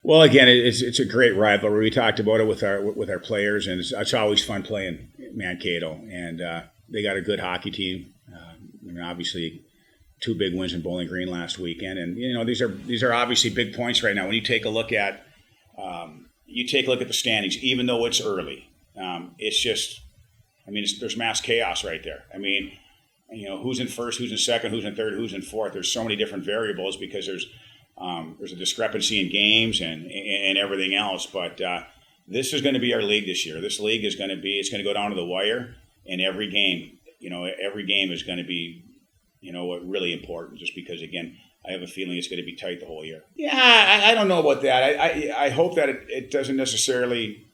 Well, again, it's a great rivalry. We talked about it with our players, and it's always fun playing Mankato, and they got a good hockey team. Obviously, two big wins in Bowling Green last weekend, and these are obviously big points right now. When you take a look at the standings, even though it's early, it's just, there's mass chaos right there. Who's in first, who's in second, who's in third, who's in fourth. There's so many different variables because there's a discrepancy in games and everything else. But this is going to be our league this year. This league is going to go down to the wire, and every game is going to be, really important. Just because, again, I have a feeling it's going to be tight the whole year. Yeah, I don't know about that. I hope that it doesn't necessarily,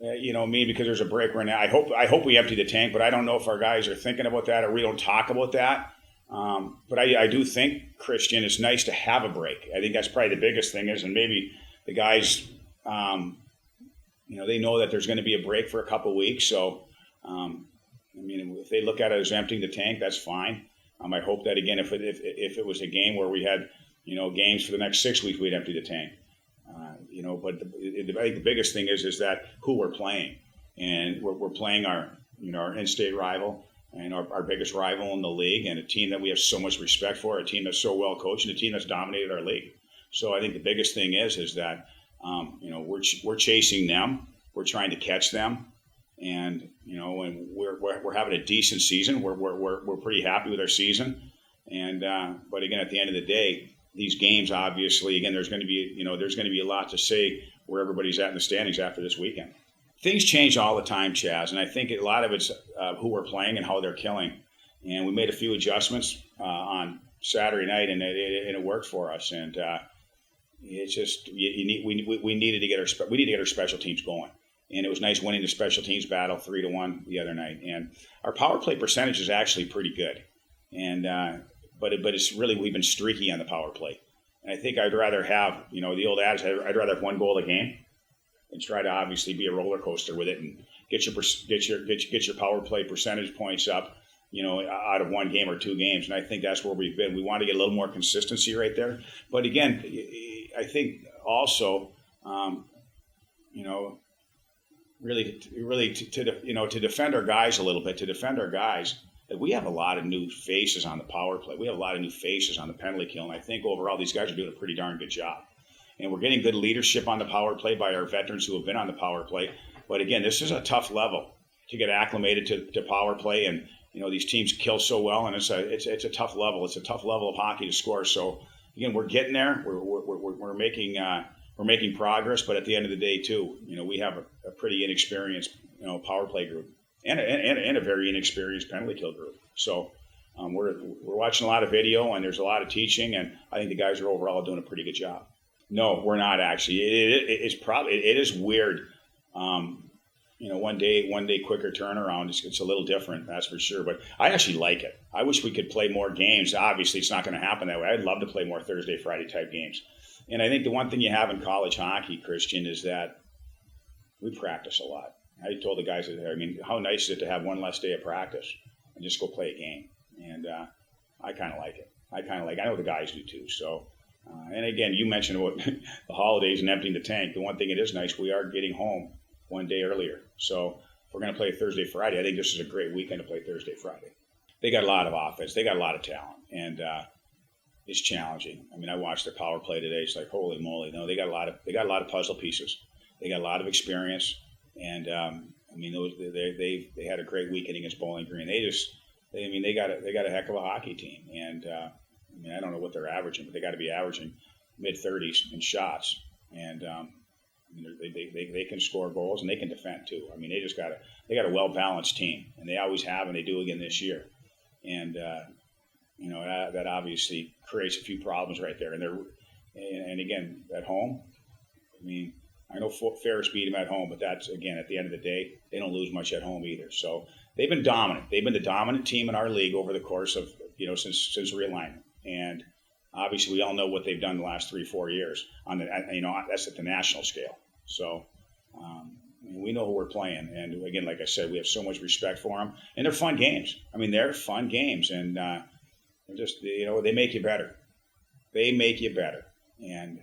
mean because there's a break right now. I hope we empty the tank, but I don't know if our guys are thinking about that or we don't talk about that. But I do think, Christian, it's nice to have a break. I think that's probably the biggest thing is, and maybe the guys, they know that there's going to be a break for a couple of weeks. So, if they look at it as emptying the tank, that's fine. I hope that, again, if it was a game where we had, games for the next 6 weeks, we'd empty the tank. But I think the biggest thing is that who we're playing, and we're playing our in-state rival and our biggest rival in the league, and a team that we have so much respect for, a team that's so well coached, and a team that's dominated our league. So I think the biggest thing is that we're chasing them, we're trying to catch them, and and we're having a decent season. We're pretty happy with our season, and but again, at the end of the day, these games, obviously, again, there's going to be a lot to say where everybody's at in the standings after this weekend. Things change all the time, Chaz, and I think a lot of it's who we're playing and how they're killing. And we made a few adjustments on Saturday night, and it worked for us. And it's just we needed to get our special teams going. And it was nice winning the special teams battle 3-1 the other night. And our power play percentage is actually pretty good. And but it's really, we've been streaky on the power play. And I think I'd rather have, the old adage, I'd rather have one goal a game and try to obviously be a roller coaster with it and get your power play percentage points up, out of one game or two games. And I think that's where we've been. We want to get a little more consistency right there. But again, I think also, really to defend our guys a little bit, that we have a lot of new faces on the power play. We have a lot of new faces on the penalty kill. And I think overall these guys are doing a pretty darn good job. And we're getting good leadership on the power play by our veterans who have been on the power play. But again, this is a tough level to get acclimated to power play. And, these teams kill so well, and it's a tough level. It's a tough level of hockey to score. So again, we're getting there. We're making progress. But at the end of the day, too, we have a pretty inexperienced, power play group and a very inexperienced penalty kill group. So we're watching a lot of video, and there's a lot of teaching, and I think the guys are overall doing a pretty good job. No, we're not actually. It is weird. One day quicker turnaround. It's a little different, that's for sure. But I actually like it. I wish we could play more games. Obviously, it's not going to happen that way. I'd love to play more Thursday, Friday type games. And I think the one thing you have in college hockey, Christian, is that we practice a lot. I told the guys there, how nice is it to have one less day of practice and just go play a game? And I kind of like it. I know the guys do too. So. And again, you mentioned about the holidays and emptying the tank. The one thing it is nice, we are getting home one day earlier. So if we're going to play Thursday, Friday, I think this is a great weekend to play Thursday, Friday. They got a lot of offense. They got a lot of talent. And it's challenging. I watched their power play today. It's like, holy moly. No, they got a lot of puzzle pieces. They got a lot of experience. And, they had a great weekend against Bowling Green. They got a heck of a hockey team. And, I don't know what they're averaging, but they got to be averaging mid-30s in shots, and they can score goals and they can defend too. They got a well-balanced team, and they always have, and they do again this year. And that obviously creates a few problems right there. And again, at home, I know Ferris beat them at home, but that's, again, at the end of the day, they don't lose much at home either. So they've been dominant. They've been the dominant team in our league over the course of since realignment. And obviously, we all know what they've done the last 3-4 years. That's at the national scale. So we know who we're playing. And again, like I said, we have so much respect for them. And they're fun games. They're fun games, and they're just they make you better. They make you better. And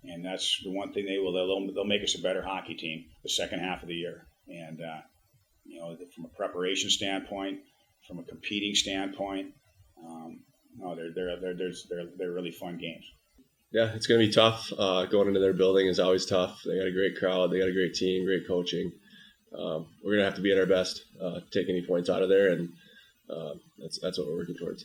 and that's the one thing they'll make us a better hockey team the second half of the year. And from a preparation standpoint, from a competing standpoint, no, they're really fun games. Yeah, it's going to be tough. Going into their building is always tough. They got a great crowd. They got a great team, great coaching. We're going to have to be at our best, take any points out of there, and that's what we're working towards.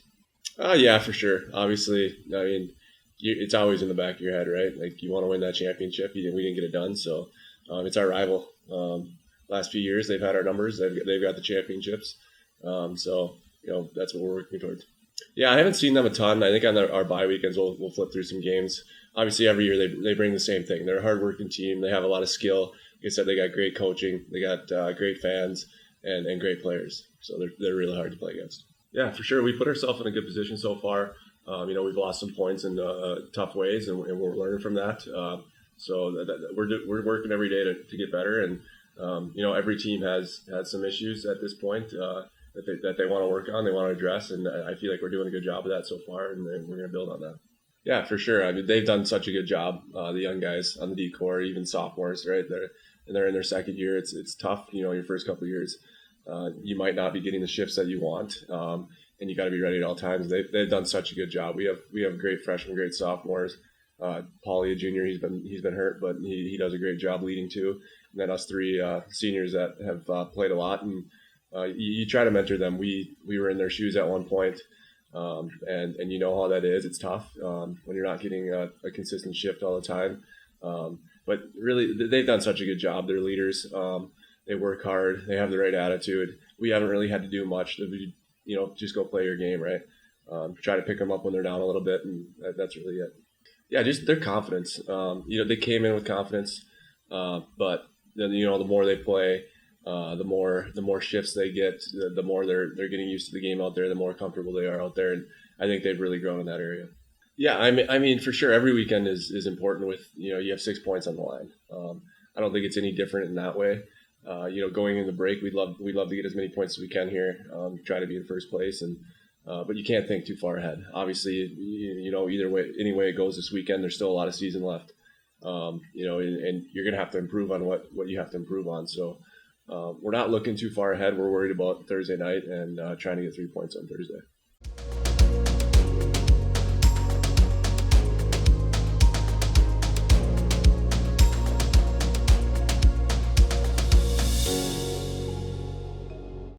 Yeah, for sure. Obviously, I mean, it's always in the back of your head, right? Like, you want to win that championship. We didn't get it done, so it's our rival. Last few years, they've had our numbers. They've got the championships. So that's what we're working towards. Yeah, I haven't seen them a ton. I think on our bye weekends, we'll flip through some games. Obviously, every year they bring the same thing. They're a hardworking team. They have a lot of skill. Like I said, they got great coaching. They got great fans and great players. So they're really hard to play against. Yeah, for sure. We put ourselves in a good position so far. We've lost some points in tough ways, and we're learning from that. So we're working every day to get better. And every team has some issues at this point that they want to work on, they want to address, and I feel like we're doing a good job of that so far, and we're going to build on that. Yeah, for sure. I mean, they've done such a good job. The young guys on the D core, even sophomores, right? They're in their second year. It's tough. Your first couple of years, you might not be getting the shifts that you want, and you got to be ready at all times. They've done such a good job. We have great freshmen, great sophomores. Paulie, a junior, he's been hurt, but he does a great job leading too. And then us three seniors that have played a lot, and you try to mentor them. We were in their shoes at one point, and you know how that is. It's tough when you're not getting a consistent shift all the time. But really, they've done such a good job. They're leaders. They work hard. They have the right attitude. We haven't really had to do much. Just go play your game, right? Try to pick them up when they're down a little bit, and that's really it. Yeah, just their confidence. They came in with confidence, but then the more they play, the more shifts they get, the more they're getting used to the game out there, the more comfortable they are out there, and I think they've really grown in that area. Yeah, I mean for sure, every weekend is important. With you have 6 points on the line. I don't think it's any different in that way. Going in the break, we'd love to get as many points as we can here. Try to be in first place, and but you can't think too far ahead. Obviously, either way, any way it goes this weekend, there's still a lot of season left. And you're gonna have to improve on what you have to improve on. So we're not looking too far ahead. We're worried about Thursday night and trying to get 3 points on Thursday.